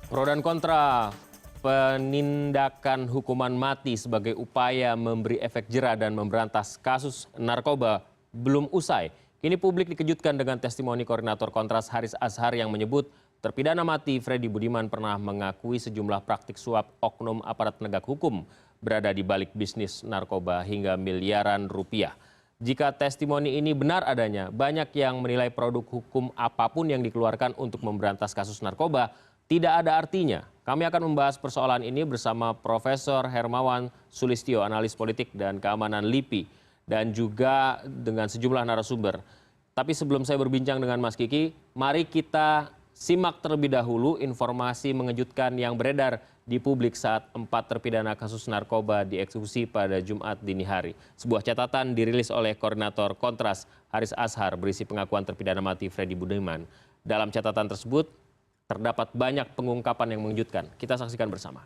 Pro dan kontra penindakan hukuman mati sebagai upaya memberi efek jera dan memberantas kasus narkoba belum usai. Kini publik dikejutkan dengan testimoni koordinator Kontras Haris Azhar yang menyebut terpidana mati Freddy Budiman pernah mengakui sejumlah praktik suap oknum aparat penegak hukum berada di balik bisnis narkoba hingga miliaran rupiah. Jika testimoni ini benar adanya, banyak yang menilai produk hukum apapun yang dikeluarkan untuk memberantas kasus narkoba tidak ada artinya. Kami akan membahas persoalan ini bersama Profesor Hermawan Sulistyo, analis politik dan keamanan LIPI, dan juga dengan sejumlah narasumber. Tapi sebelum saya berbincang dengan Mas Kiki, mari kita simak terlebih dahulu informasi mengejutkan yang beredar di publik saat 4 terpidana kasus narkoba dieksekusi pada Jumat dini hari. Sebuah catatan dirilis oleh Koordinator Kontras Haris Azhar berisi pengakuan terpidana mati Freddy Budiman. Dalam catatan tersebut terdapat banyak pengungkapan yang mengejutkan. Kita saksikan bersama.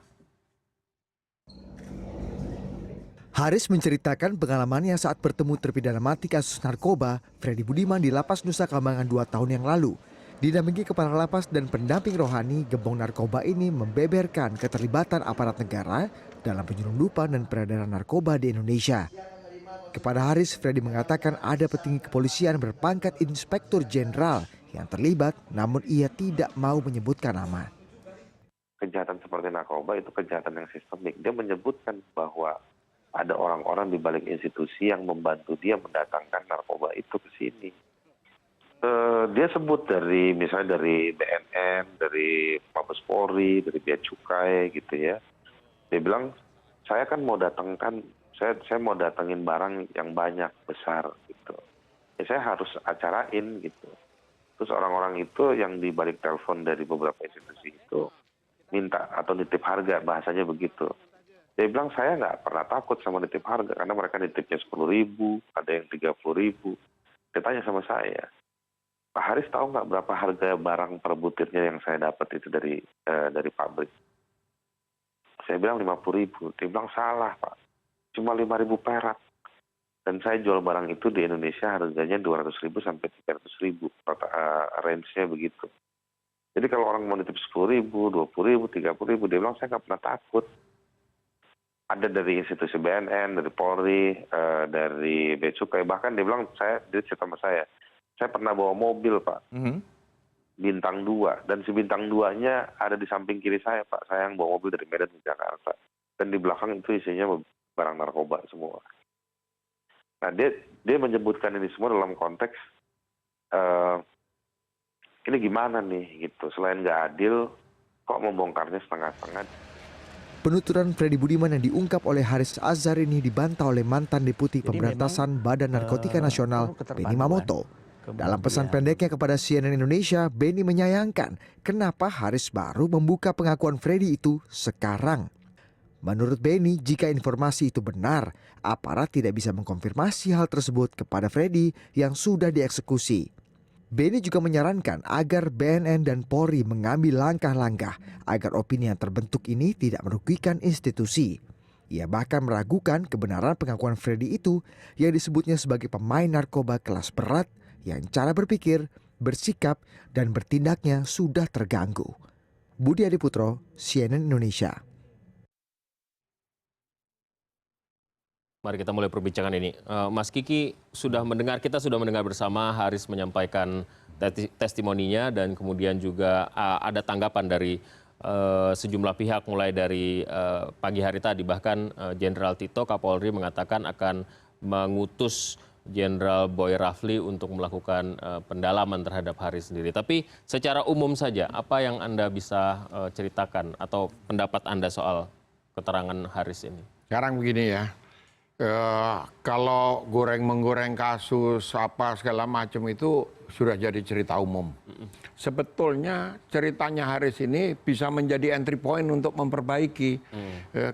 Haris menceritakan pengalamannya saat bertemu terpidana mati kasus narkoba Freddy Budiman di Lapas Nusa Kambangan 2 tahun yang lalu. Didampingi kepala lapas dan pendamping rohani, gembong narkoba ini membeberkan keterlibatan aparat negara dalam penyelundupan dan peredaran narkoba di Indonesia. Kepada Haris, Freddy mengatakan ada petinggi kepolisian berpangkat inspektur jenderal yang terlibat, namun ia tidak mau menyebutkan nama. Kejahatan seperti narkoba itu kejahatan yang sistemik. Dia menyebutkan bahwa ada orang-orang di balik institusi yang membantu dia mendatangkan narkoba itu ke sini. Dia sebut dari misalnya dari BNN, dari Mabes Polri, dari Bea Cukai gitu ya. Dia bilang saya kan mau datangkan, saya mau datangin barang yang banyak besar gitu. Ya, saya harus acarain gitu. Terus orang-orang itu yang di balik telepon dari beberapa institusi itu minta atau nitip harga, bahasanya begitu. Dia bilang saya nggak pernah takut sama nitip harga karena mereka nitipnya 10.000, ada yang 30.000. Dia tanya sama saya, Pak Haris tahu nggak berapa harga barang per butirnya yang saya dapat itu dari pabrik? Saya bilang 50.000. Dia bilang salah Pak, cuma 5.000 perak. Dan saya jual barang itu di Indonesia harganya 200.000 sampai 300.000, range-nya begitu. Jadi kalau orang mau nitip 10.000, 20.000, 30.000, dia bilang saya nggak pernah takut. Ada dari institusi BNN, dari Polri, dari Bea Cukai, bahkan dia bilang dia cerita sama saya pernah bawa mobil Pak, bintang 2, dan si bintang 2-nya ada di samping kiri saya Pak, saya yang bawa mobil dari Medan ke Jakarta, dan di belakang itu isinya barang narkoba semua. Nah dia menyebutkan ini semua dalam konteks ini gimana nih gitu, selain nggak adil kok membongkarnya setengah-setengah. Penuturan Freddy Budiman yang diungkap oleh Haris Azhar ini dibantah oleh mantan Deputi Pemberantasan Badan Narkotika Nasional, Benny Mamoto. Dalam pesan pendeknya kepada CNN Indonesia, Benny menyayangkan kenapa Haris baru membuka pengakuan Freddy itu sekarang. Menurut Benny, jika informasi itu benar, aparat tidak bisa mengkonfirmasi hal tersebut kepada Freddy yang sudah dieksekusi. Benny juga menyarankan agar BNN dan Polri mengambil langkah-langkah agar opini yang terbentuk ini tidak merugikan institusi. Ia bahkan meragukan kebenaran pengakuan Freddy itu yang disebutnya sebagai pemain narkoba kelas berat yang cara berpikir, bersikap, dan bertindaknya sudah terganggu. Budi Adiputro, CNN Indonesia. Mari kita mulai perbincangan ini. Mas Kiki kita sudah mendengar bersama Haris menyampaikan testimoninya dan kemudian juga ada tanggapan dari sejumlah pihak mulai dari pagi hari tadi. Bahkan Jenderal Tito Kapolri mengatakan akan mengutus Jenderal Boy Rafli untuk melakukan pendalaman terhadap Haris sendiri. Tapi secara umum saja, apa yang Anda bisa ceritakan atau pendapat Anda soal keterangan Haris ini? Sekarang begini ya. Kalau menggoreng kasus apa segala macam itu sudah jadi cerita umum. Sebetulnya ceritanya Haris ini bisa menjadi entry point untuk memperbaiki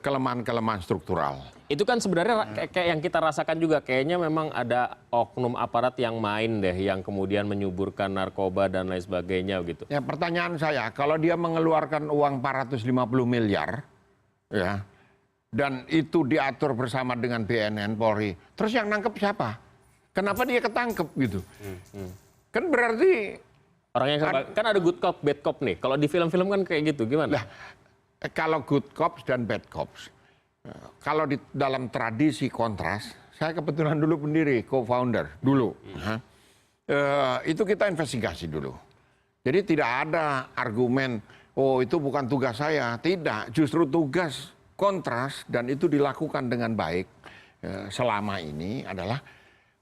kelemahan-kelemahan struktural. Itu kan sebenarnya kayak yang kita rasakan juga, kayaknya memang ada oknum aparat yang main deh, yang kemudian menyuburkan narkoba dan lain sebagainya gitu. Ya, pertanyaan saya, kalau dia mengeluarkan uang 450 miliar, ya, dan itu diatur bersama dengan BNN, Polri, terus yang nangkep siapa? Kenapa dia ketangkep gitu? Kan berarti Orang yang kan ada good cop, bad cop nih. Kalau di film-film kan kayak gitu, gimana? Nah, kalau good cops dan bad cops, kalau di dalam tradisi Kontras, saya kebetulan dulu pendiri, co-founder dulu. Itu kita investigasi dulu. Jadi tidak ada argumen, oh itu bukan tugas saya. Tidak, justru tugas Kontras dan itu dilakukan dengan baik selama ini adalah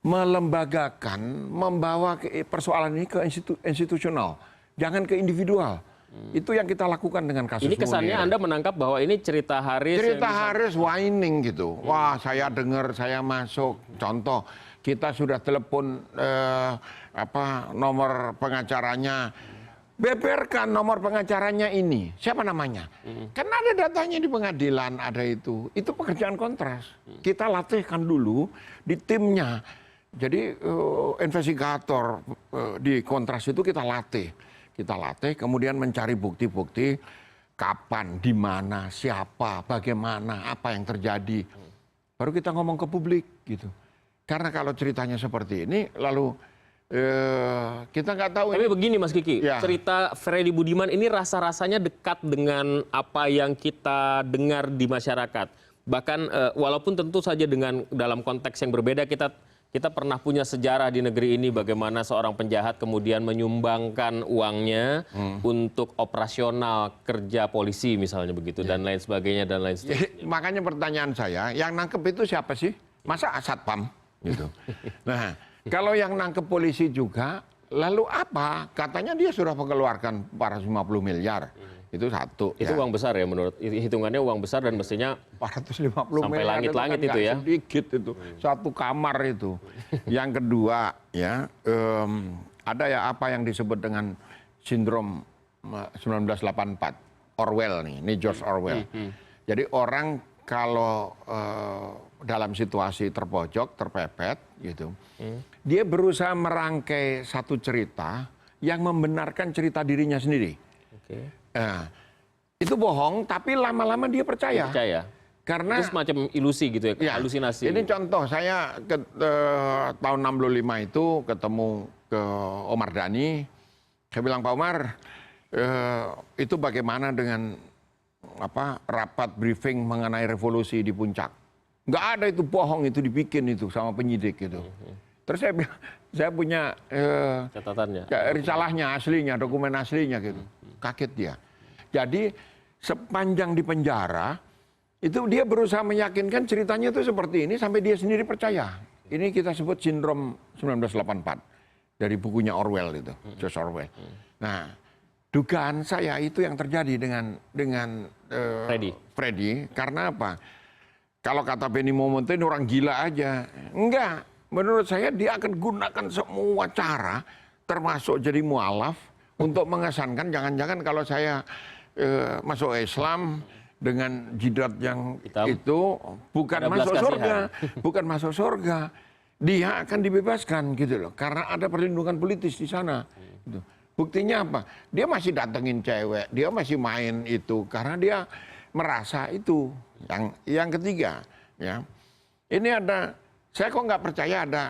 melembagakan, membawa persoalan ini ke institusional, jangan ke individual. Itu yang kita lakukan dengan kasus Ini kesannya Munir. Anda menangkap bahwa ini cerita Haris. Cerita Haris whining gitu. Wah, saya dengar, saya masuk. Contoh, kita sudah telepon nomor pengacaranya. Beberkan nomor pengacaranya ini. Siapa namanya? Kan ada datanya di pengadilan, ada itu. Itu pekerjaan Kontras. Kita latihkan dulu di timnya. Jadi investigator di Kontras itu kita latih. Kita latih, kemudian mencari bukti-bukti kapan, di mana, siapa, bagaimana, apa yang terjadi. Baru kita ngomong ke publik gitu. Karena kalau ceritanya seperti ini, lalu kita nggak tahu. Tapi begini Mas Kiki, Ya. cerita Freddy Budiman ini rasa-rasanya dekat dengan apa yang kita dengar di masyarakat. Bahkan walaupun tentu saja dengan dalam konteks yang berbeda, kita pernah punya sejarah di negeri ini bagaimana seorang penjahat kemudian menyumbangkan uangnya untuk operasional kerja polisi misalnya begitu dan lain sebagainya dan lain sebagainya. Makanya pertanyaan saya, yang nangkep itu siapa sih? Masa Satpam? Gitu. Nah, kalau yang nangkep polisi juga, lalu apa? Katanya dia sudah mengeluarkan 450 miliar. Itu satu. Itu ya. uang besar ya menurut hitungannya uang besar dan mestinya 450 sampai miliar langit-langit kan itu ya. nggak sedikit itu. Satu kamar itu. Yang kedua ya, ada ya apa yang disebut dengan sindrom 1984. Orwell nih, ini George Orwell. Jadi orang kalau dalam situasi terpojok, terpepet gitu, dia berusaha merangkai satu cerita yang membenarkan cerita dirinya sendiri. Oke. Nah, itu bohong, tapi lama-lama dia percaya. Percaya. Karena Itu semacam ilusi gitu ya, halusinasi. ini contoh, saya tahun 65 itu ketemu ke Omar Dhani. Saya bilang, Pak Omar, itu bagaimana dengan rapat briefing mengenai revolusi di Puncak? Nggak ada, itu bohong, itu dibikin itu sama penyidik gitu. Terus saya bilang, saya punya Catatannya. risalahnya aslinya, dokumen aslinya gitu. Kaget dia. Jadi sepanjang di penjara, itu dia berusaha meyakinkan ceritanya itu seperti ini sampai dia sendiri percaya. Ini kita sebut sindrom 1984 dari bukunya Orwell itu, George Orwell. Nah, dugaan saya itu yang terjadi dengan Freddy. Karena apa? Kalau kata Benny Mamoto ini orang gila aja. Enggak. Menurut saya dia akan gunakan semua cara, termasuk jadi mualaf, untuk mengesankan jangan-jangan kalau saya masuk Islam dengan jidat yang hitam, itu bukan masuk surga, bukan masuk surga. Dia akan dibebaskan gitu loh, karena ada perlindungan politis di sana. Gitu. Buktinya apa? Dia masih datengin cewek, dia masih main itu karena dia merasa itu. Yang ketiga, ya ini ada, saya kok nggak percaya ada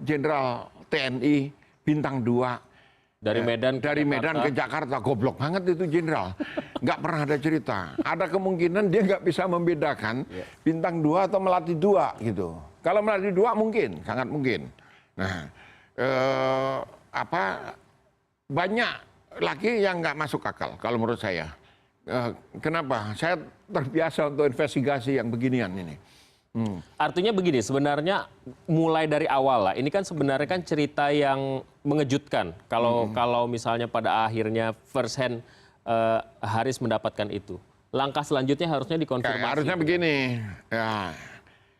Jenderal TNI bintang 2 dari Medan ke Jakarta, goblok banget itu jenderal. Nggak pernah ada cerita. Ada kemungkinan dia nggak bisa membedakan bintang 2 atau melati 2 gitu. Kalau melati 2 mungkin, sangat mungkin. Nah, banyak lagi yang nggak masuk akal kalau menurut saya. Kenapa? Saya terbiasa untuk investigasi yang beginian ini. Artinya begini, sebenarnya mulai dari awal lah, ini kan sebenarnya kan cerita yang mengejutkan. Kalau misalnya pada akhirnya first hand Haris mendapatkan itu. Langkah selanjutnya harusnya dikonfirmasi. Harusnya begini, ya.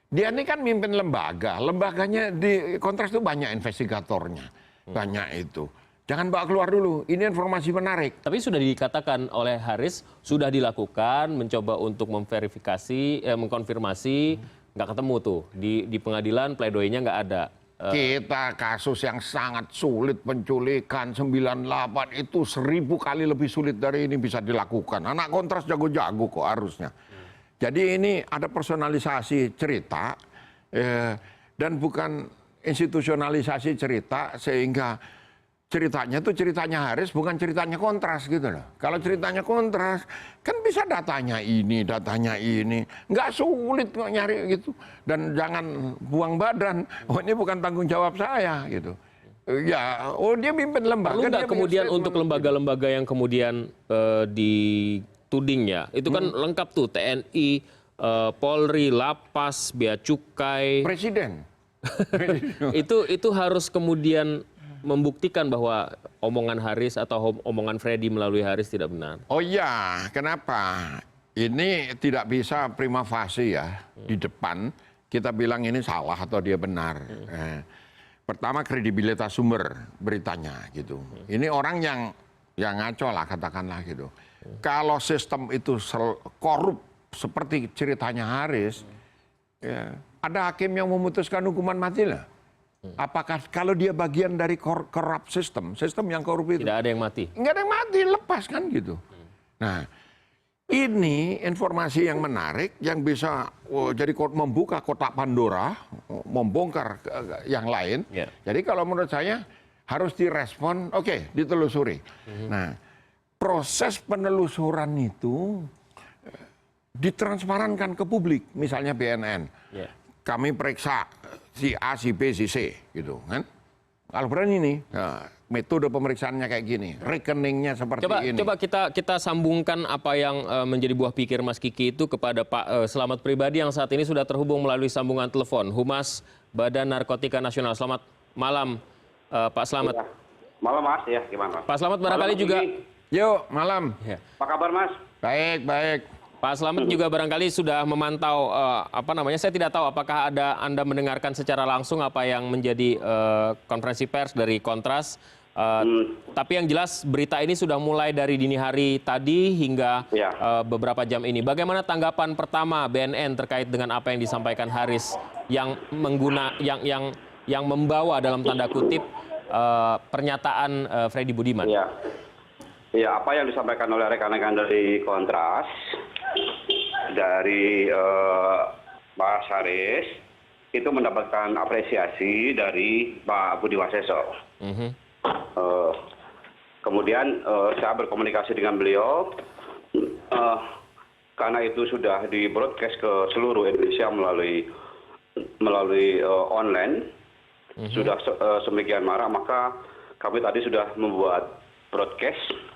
Dia ini kan mimpin lembaga. Lembaganya di Kontras itu banyak investigatornya. Banyak itu. Jangan bawa keluar dulu, ini informasi menarik. Tapi sudah dikatakan oleh Haris, sudah dilakukan, mencoba untuk memverifikasi, mengkonfirmasi, nggak ketemu tuh. Di pengadilan pledoinya nggak ada. Kita kasus yang sangat sulit, penculikan 98 itu 1000 kali lebih sulit dari ini bisa dilakukan. Anak Kontras jago-jago kok harusnya. Jadi ini ada personalisasi cerita dan bukan institusionalisasi cerita sehingga ceritanya tuh ceritanya Haris, bukan ceritanya Kontras gitu loh. Kalau ceritanya Kontras, kan bisa datanya ini, nggak sulit kok nyari gitu. Dan jangan buang badan, oh ini bukan tanggung jawab saya gitu. Ya, oh dia pimpin lembaga. Perlu nggak kemudian untuk lembaga-lembaga yang kemudian ditudingnya, itu kan lengkap tuh TNI, Polri, Lapas, Bea Cukai. Presiden. Itu harus kemudian membuktikan bahwa omongan Haris atau omongan Freddy melalui Haris tidak benar. Oh iya, kenapa? Ini tidak bisa prima facie ya di depan kita bilang ini salah atau dia benar. Pertama kredibilitas sumber beritanya gitu. Ini orang yang ngaco lah katakanlah gitu. Kalau sistem itu korup seperti ceritanya Haris, ya, ada hakim yang memutuskan hukuman mati lah. Apakah kalau dia bagian dari korup sistem yang korup itu? Tidak ada yang mati. Nggak ada yang mati, lepas kan gitu. Nah, ini informasi yang menarik yang bisa jadi membuka kotak Pandora, membongkar yang lain. Yeah. Jadi kalau menurut saya harus direspon, oke, ditelusuri. Nah, proses penelusuran itu ditransparankan ke publik, misalnya BNN. Yeah. Kami periksa si A, si B, si C, gitu kan. Kalau berani nih, nah, metode pemeriksaannya kayak gini, rekeningnya seperti ini. Coba kita sambungkan apa yang menjadi buah pikir Mas Kiki itu kepada Pak Slamet pribadi yang saat ini sudah terhubung melalui sambungan telepon. Humas Badan Narkotika Nasional. Selamat malam, Pak Slamet. Ya. Malam Mas, ya gimana? Pak Slamet barangkali malam, juga. Yuk, malam. Ya. Apa kabar Mas? Baik, baik. Pak Slamet juga barangkali sudah memantau saya tidak tahu apakah Anda mendengarkan secara langsung apa yang menjadi konferensi pers dari Kontras. Tapi yang jelas berita ini sudah mulai dari dini hari tadi hingga beberapa jam ini. Bagaimana tanggapan pertama BNN terkait dengan apa yang disampaikan Haris yang yang membawa dalam tanda kutip pernyataan Freddy Budiman? Ya, apa yang disampaikan oleh rekan-rekan dari Kontras dari Pak Haris itu mendapatkan apresiasi dari Pak Budi Waseso. Kemudian saya berkomunikasi dengan beliau karena itu sudah di broadcast ke seluruh Indonesia melalui online, sudah semikian marak, maka kami tadi sudah membuat broadcast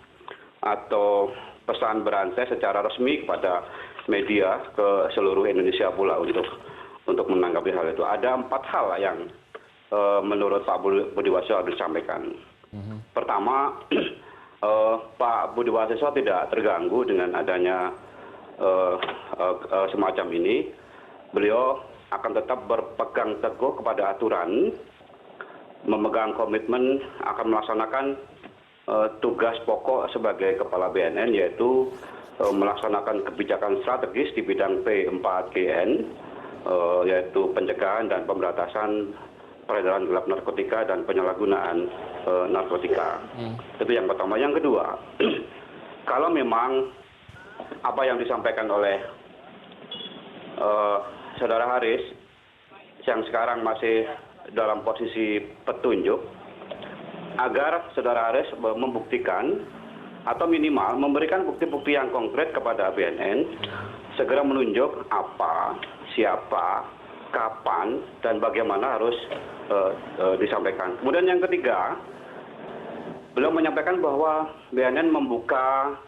atau pesan berantai secara resmi kepada media ke seluruh Indonesia pula untuk menanggapi hal itu. Ada 4 hal yang menurut Pak Budi Waseso harus disampaikan. Pertama, Pak Budi Waseso tidak terganggu dengan adanya semacam ini. Beliau akan tetap berpegang teguh kepada aturan, memegang komitmen akan melaksanakan tugas pokok sebagai Kepala BNN, yaitu melaksanakan kebijakan strategis di bidang P4GN, yaitu pencegahan dan pemberantasan peredaran gelap narkotika dan penyalahgunaan narkotika. Itu yang pertama. Yang kedua, kalau memang apa yang disampaikan oleh Saudara Haris yang sekarang masih dalam posisi petunjuk, agar Saudara Haris membuktikan atau minimal memberikan bukti-bukti yang konkret kepada BNN, segera menunjuk apa, siapa, kapan, dan bagaimana harus disampaikan. Kemudian yang ketiga, beliau menyampaikan bahwa BNN membuka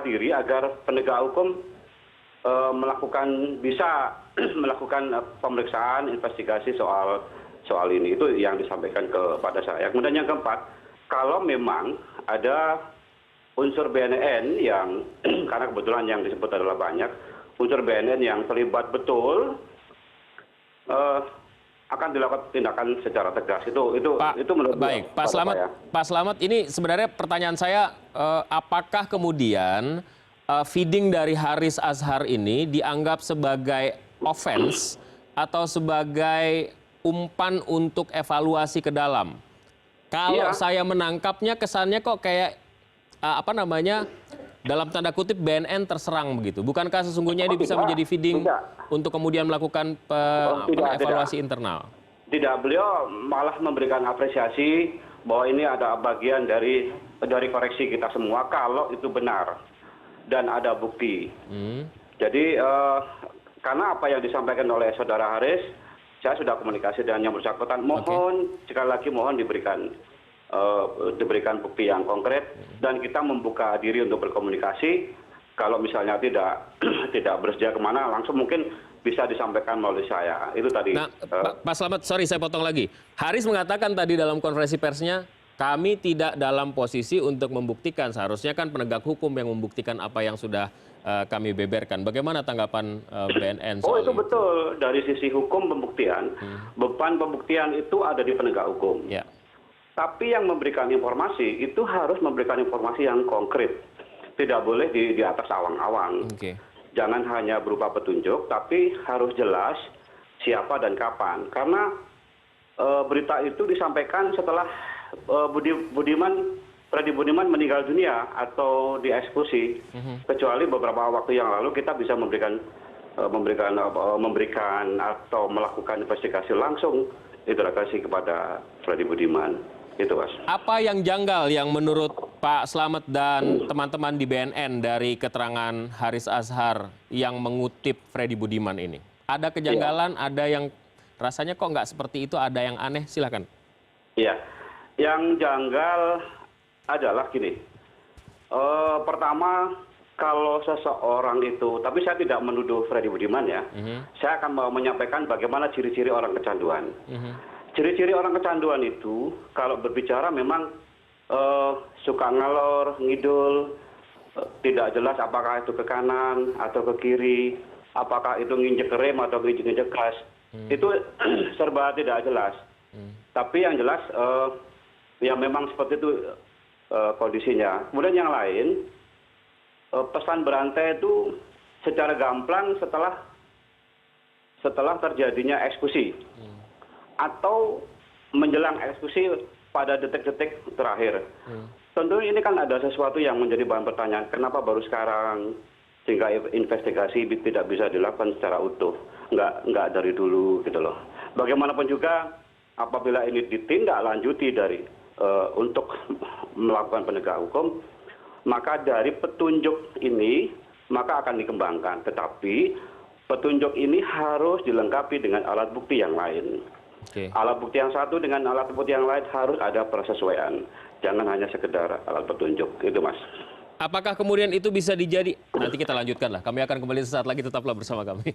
diri agar penegak hukum bisa melakukan pemeriksaan, investigasi soal ini. Itu yang disampaikan kepada saya. Kemudian yang keempat, kalau memang ada unsur BNN yang karena kebetulan yang disebut adalah banyak unsur BNN yang terlibat betul, akan dilakukan tindakan secara tegas. Itu menurut baik, Pak Slamet. Pak Slamet, ini sebenarnya pertanyaan saya, apakah kemudian feeding dari Haris Azhar ini dianggap sebagai offense atau sebagai umpan untuk evaluasi ke dalam? Kalau saya menangkapnya kesannya kok kayak dalam tanda kutip BNN terserang begitu. Bukankah sesungguhnya ini bisa menjadi feeding untuk kemudian melakukan evaluasi internal? Tidak, beliau malah memberikan apresiasi bahwa ini ada bagian dari koreksi kita semua kalau itu benar dan ada bukti. Jadi karena apa yang disampaikan oleh saudara Haris, saya sudah komunikasi dengan yang bersangkutan. Mohon sekali lagi mohon diberikan bukti yang konkret dan kita membuka diri untuk berkomunikasi. Kalau misalnya tidak bersedia kemana, langsung mungkin bisa disampaikan melalui saya. Itu tadi. Nah, Pak Slamet, sorry saya potong lagi. Haris mengatakan tadi dalam konferensi persnya, kami tidak dalam posisi untuk membuktikan. Seharusnya kan penegak hukum yang membuktikan apa yang sudah kami beberkan. Bagaimana tanggapan BNN soal itu betul. Dari sisi hukum pembuktian, beban pembuktian itu ada di penegak hukum. Ya. Tapi yang memberikan informasi itu harus memberikan informasi yang konkret. Tidak boleh di atas awang-awang. Oke. Jangan hanya berupa petunjuk, tapi harus jelas siapa dan kapan. Karena berita itu disampaikan setelah Freddy Budiman meninggal dunia atau dieksekusi. Kecuali beberapa waktu yang lalu kita bisa memberikan atau melakukan investigasi langsung interogasi kepada Freddy Budiman. Itu, Mas. Apa yang janggal yang menurut Pak Slamet dan teman-teman di BNN dari keterangan Haris Azhar yang mengutip Freddy Budiman ini? Ada kejanggalan, ada yang rasanya kok nggak seperti itu, ada yang aneh? Silakan. Iya, yang janggal adalah gini. Pertama, kalau seseorang itu, tapi saya tidak menuduh Freddy Budiman ya, saya akan mau menyampaikan bagaimana ciri-ciri orang kecanduan. Ciri-ciri orang kecanduan itu, kalau berbicara memang suka ngalor, ngidul, tidak jelas apakah itu ke kanan atau ke kiri, apakah itu nginjek rem atau nginjek gas. Itu serba tidak jelas. Tapi yang jelas, ya memang seperti itu kondisinya. Kemudian yang lain, pesan berantai itu secara gamblang setelah terjadinya eksekusi. Atau menjelang eksekusi pada detik-detik terakhir. Tentu ini kan ada sesuatu yang menjadi bahan pertanyaan. Kenapa baru sekarang sehingga investigasi tidak bisa dilakukan secara utuh, nggak dari dulu gitu loh. Bagaimanapun juga apabila ini ditindaklanjuti untuk melakukan penegak hukum, maka dari petunjuk ini maka akan dikembangkan. Tetapi petunjuk ini harus dilengkapi dengan alat bukti yang lain. Alat bukti yang satu dengan alat bukti yang lain harus ada persesuaian. Jangan hanya sekedar alat petunjuk. Itu, Mas. Apakah kemudian itu bisa nanti kita lanjutkan lah. Kami akan kembali sesaat lagi, tetaplah bersama kami.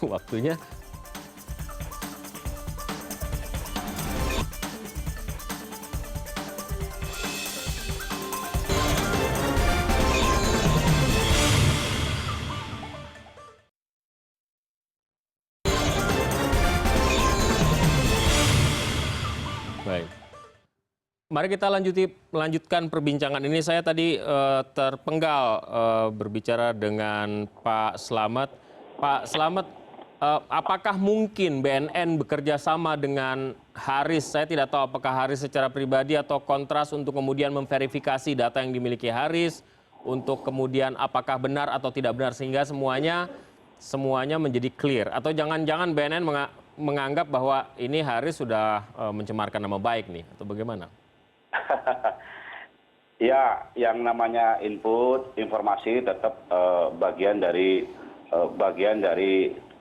Waktunya. Baik. Mari kita lanjutkan perbincangan ini. Saya tadi terpenggal berbicara dengan Pak Slamet. Pak Slamet, apakah mungkin BNN bekerja sama dengan Haris? Saya tidak tahu apakah Haris secara pribadi atau kontras untuk kemudian memverifikasi data yang dimiliki Haris, untuk kemudian apakah benar atau tidak benar, sehingga semuanya menjadi clear. Atau jangan-jangan BNN menganggap bahwa ini Haris sudah mencemarkan nama baik nih, atau bagaimana? Ya, yang namanya input, informasi tetap bagian dari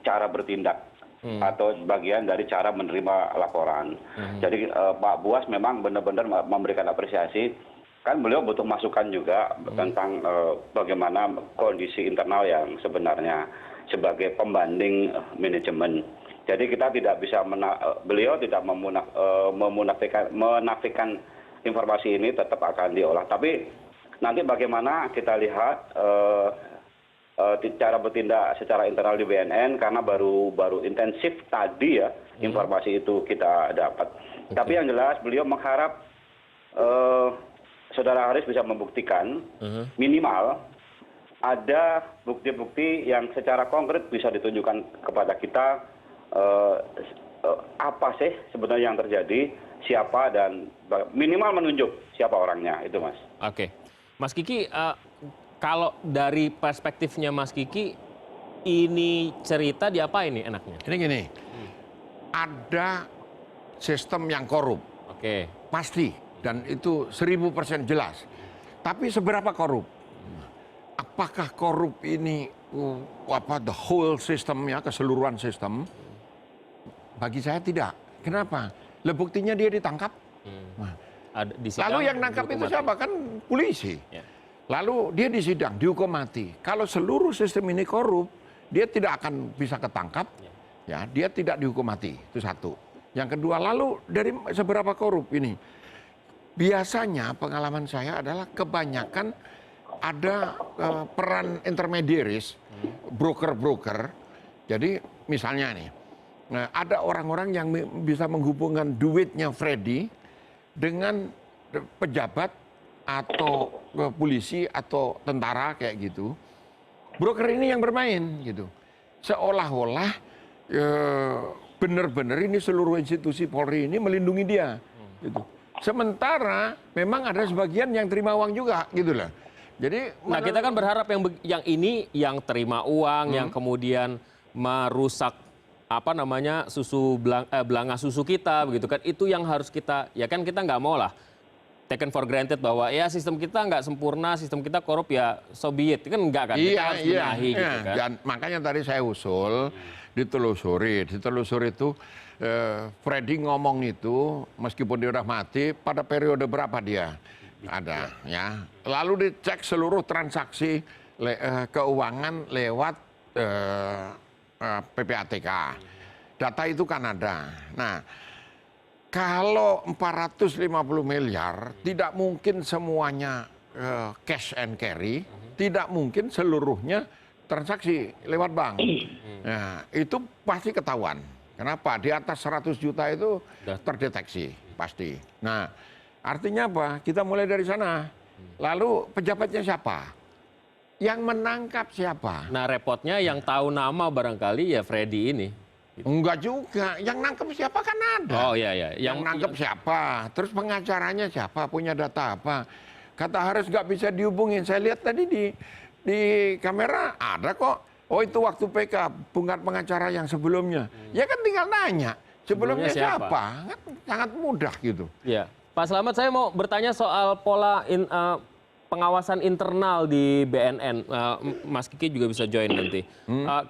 cara bertindak atau bagian dari cara menerima laporan. Jadi Pak Buas memang benar-benar memberikan apresiasi. Kan beliau butuh masukan juga tentang bagaimana kondisi internal yang sebenarnya sebagai pembanding manajemen. Jadi kita tidak bisa beliau tidak menafikan informasi ini, tetap akan diolah. Tapi nanti bagaimana kita lihat cara bertindak secara internal di BNN, karena baru intensif tadi ya informasi itu kita dapat. Tapi yang jelas beliau mengharap Saudara Haris bisa membuktikan minimal ada bukti-bukti yang secara konkret bisa ditunjukkan kepada kita apa sih sebenarnya yang terjadi, siapa, dan minimal menunjuk siapa orangnya, itu, Mas. Oke. Mas Kiki, kalau dari perspektifnya Mas Kiki, ini cerita diapain nih enaknya? Ini gini, ada sistem yang korup. Oke. Pasti. dan itu 1000% jelas. Tapi seberapa korup? Apakah korup ini the whole sistemnya, keseluruhan sistem? Bagi saya tidak. Kenapa? Buktinya dia ditangkap. Lalu yang nangkap itu siapa? Kan polisi. Ya. Lalu dia disidang, dihukum mati. Kalau seluruh sistem ini korup, dia tidak akan bisa ketangkap. Ya, dia tidak dihukum mati. Itu satu. Yang kedua, lalu dari seberapa korup ini? Biasanya pengalaman saya adalah kebanyakan ada peran intermediaries, broker-broker. Jadi misalnya nih, ada orang-orang yang bisa menghubungkan duitnya Freddy dengan pejabat atau polisi atau tentara kayak gitu. Broker ini yang bermain gitu. Seolah-olah benar-benar ini seluruh institusi Polri ini melindungi dia. Gitu. Sementara memang ada sebagian yang terima uang juga gitu loh. Jadi, kita kan berharap yang ini yang terima uang, yang kemudian merusak belanga susu kita begitu kan, itu yang harus kita, ya kan kita nggak mau lah taken for granted bahwa ya sistem kita nggak sempurna, sistem kita korup, ya so be it, kan nggak kan, kita harus benahi gitu kan. Dan makanya tadi saya usul ditelusuri itu Freddy ngomong itu meskipun dia udah mati, pada periode berapa dia ada ya, lalu dicek seluruh transaksi keuangan lewat PPATK. Data itu kan ada. Nah, kalau 450 miliar tidak mungkin semuanya cash and carry, tidak mungkin seluruhnya transaksi lewat bank. Nah, itu pasti ketahuan. Kenapa? Di atas 100 juta itu terdeteksi pasti. Nah, artinya apa? Kita mulai dari sana. Lalu pejabatnya siapa? Yang menangkap siapa? Nah, repotnya yang tahu nama barangkali ya Freddy ini. Enggak juga. Yang nangkep siapa kan ada. Oh iya. Yang nangkep siapa? Terus pengacaranya siapa? Punya data apa? Kata Haris nggak bisa dihubungin. Saya lihat tadi di kamera ada kok. Oh itu waktu PK, pengacara yang sebelumnya. Ya kan tinggal nanya. Sebelumnya siapa? Sangat mudah gitu. Ya. Pak Slamet, saya mau bertanya soal pola pengawasan internal di BNN. Mas Kiki juga bisa join nanti.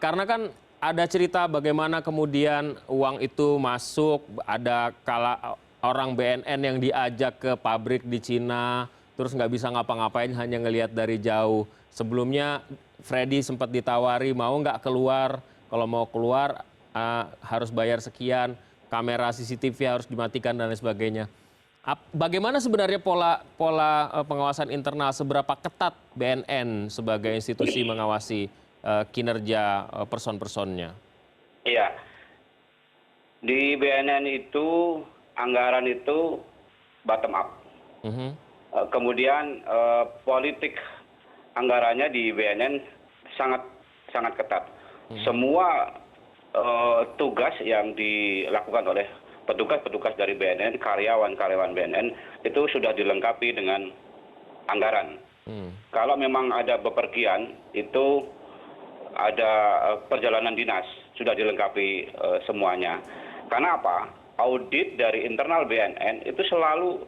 Karena kan ada cerita bagaimana kemudian uang itu masuk, ada orang BNN yang diajak ke pabrik di Cina, terus nggak bisa ngapa-ngapain, hanya ngelihat dari jauh. Sebelumnya Freddy sempat ditawari mau nggak keluar, kalau mau keluar harus bayar sekian, kamera CCTV harus dimatikan dan lain sebagainya. Bagaimana sebenarnya pola pengawasan internal, seberapa ketat BNN sebagai institusi mengawasi kinerja person-personnya? Iya, di BNN itu anggaran itu bottom up. Kemudian politik anggarannya di BNN sangat ketat. Semua tugas yang dilakukan oleh petugas-petugas dari BNN, karyawan-karyawan BNN itu sudah dilengkapi dengan anggaran. Kalau memang ada bepergian, itu ada perjalanan dinas, sudah dilengkapi semuanya. Karena apa? Audit dari internal BNN itu selalu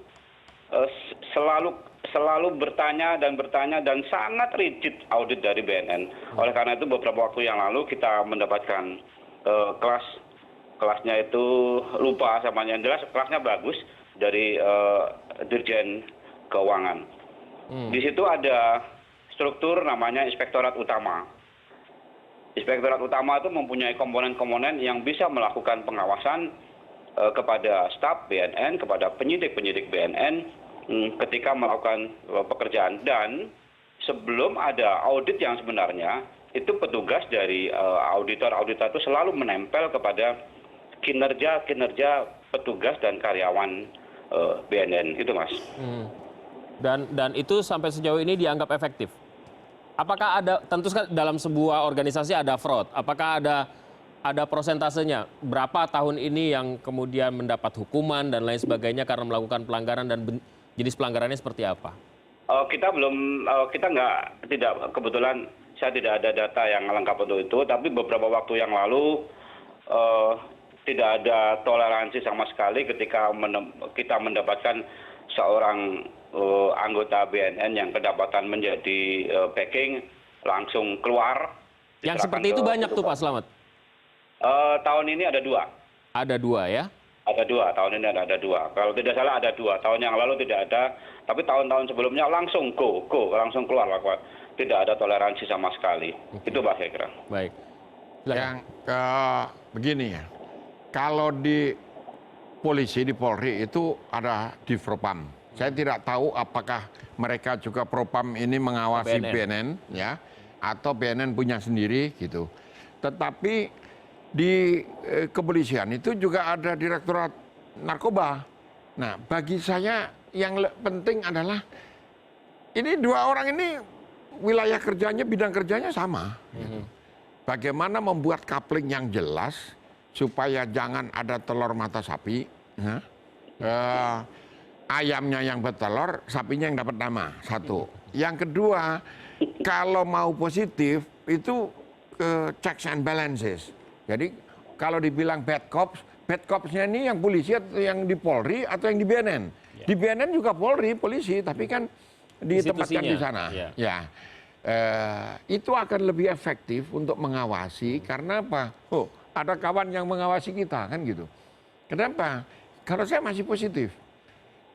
bertanya dan sangat rigid audit dari BNN. Oleh karena itu beberapa waktu yang lalu kita mendapatkan kelasnya itu lupa samanya, yang jelas kelasnya bagus dari Dirjen Keuangan. Di situ ada struktur namanya Inspektorat Utama. Inspektorat Utama itu mempunyai komponen-komponen yang bisa melakukan pengawasan kepada staf BNN, kepada penyidik-penyidik BNN ketika melakukan pekerjaan. Dan sebelum ada audit yang sebenarnya, itu petugas dari auditor-auditor itu selalu menempel kepada kinerja petugas dan karyawan BNN itu, Mas. Dan itu sampai sejauh ini dianggap efektif. Apakah ada, tentu dalam sebuah organisasi ada fraud, apakah ada prosentasenya berapa tahun ini yang kemudian mendapat hukuman dan lain sebagainya karena melakukan pelanggaran, dan jenis pelanggarannya seperti apa? Kebetulan saya tidak ada data yang lengkap untuk itu, tapi beberapa waktu yang lalu tidak ada toleransi sama sekali ketika kita mendapatkan seorang anggota BNN yang kedapatan menjadi backing langsung keluar. Yang seperti itu banyak tuh Pak Slamet? Tahun ini ada 2. Ada 2 ya? Ada 2, tahun ini ada 2. Kalau tidak salah ada 2, tahun yang lalu tidak ada, tapi tahun-tahun sebelumnya langsung langsung keluar. Tidak ada toleransi sama sekali. Itu Pak saya kira. Baik. Yang begini ya, kalau di polisi, di Polri itu ada di Propam. Saya tidak tahu apakah mereka juga Propam ini mengawasi BNN ya, atau BNN punya sendiri gitu. Tetapi di kepolisian itu juga ada Direktorat Narkoba. Nah, bagi saya yang penting adalah ini 2 orang ini wilayah kerjanya, bidang kerjanya sama. Gitu. Bagaimana membuat coupling yang jelas supaya jangan ada telur mata sapi. Ya. Ayamnya yang bertelur, sapinya yang dapat nama. 1. Yang kedua, kalau mau positif itu checks and balances. Jadi kalau dibilang bad copsnya ini yang polisi atau yang di Polri atau yang di BNN. Di BNN juga Polri, polisi, tapi kan ditempatkan di sana. Ya. Itu akan lebih efektif untuk mengawasi karena apa? Ada kawan yang mengawasi kita kan gitu. Kenapa? Kalau saya masih positif.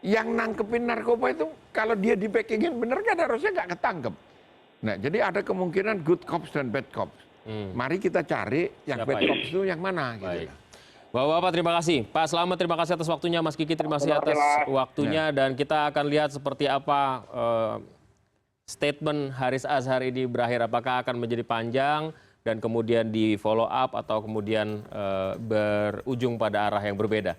Yang nangkepin narkoba itu kalau dia di packingin bener kan harusnya nggak ketangkep. Nah, jadi ada kemungkinan good cops dan bad cops. Mari kita cari yang bad cops itu yang mana. Gitu. Bapak-bapak terima kasih. Pak Slamet terima kasih atas waktunya. Mas Kiki terima kasih atas waktunya. Dan kita akan lihat seperti apa statement Haris Azhar ini berakhir. Apakah akan menjadi panjang dan kemudian di follow up atau kemudian berujung pada arah yang berbeda.